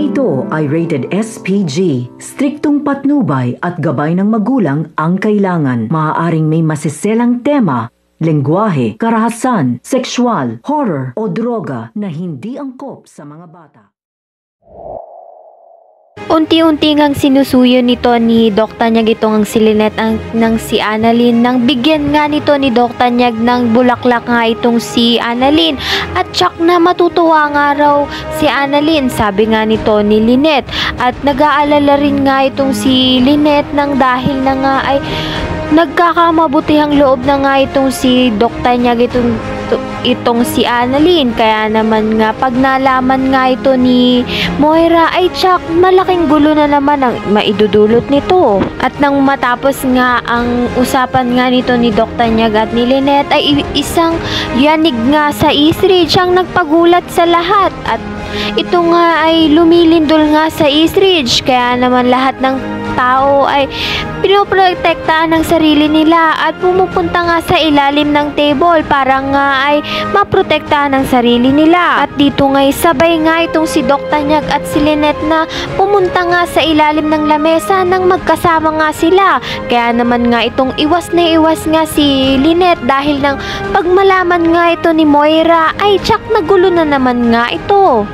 ito ay rated SPG. Striktong patnubay at gabay ng magulang ang kailangan. Maaaring may masiselang tema, lengguwahe, karahasan, sexual, horror o droga na hindi angkop sa mga bata. Unti-unti ngang sinusuyo nito ni Doc Tanyag itong ang si Lynette ng si Annalyn, nang bigyan nga nito ni Doc Tanyag ng bulaklak nga itong si Annalyn, at tsak na matutuwa nga raw si Annalyn, sabi nga nito ni Lynette, at nag-aalala rin nga itong si Lynette nang dahil na nga ay nagkakamabutihang loob na nga itong si Doc Tanyag itong si Annalyn. Kaya naman nga pag nalaman nga ito ni Moira ay tsak malaking gulo na naman ang maidudulot nito. At nang matapos nga ang usapan nga nito ni Doc Tanyag at ni Lynette ay isang yanig nga sa East Ridge ang nagpagulat sa lahat, at ito nga ay lumilindol nga sa East Ridge. Kaya naman lahat ng tao ay pinoprotektahan ng sarili nila at pumupunta nga sa ilalim ng table para nga ay maprotektahan ng sarili nila. At dito nga sabay nga itong si Doc Tanyag at si Lynette na pumunta nga sa ilalim ng lamesa nang magkasama nga sila. Kaya naman nga itong iwas na iwas nga si Lynette dahil nang pagmalaman nga ito ni Moira ay tsak nagulo na naman nga ito.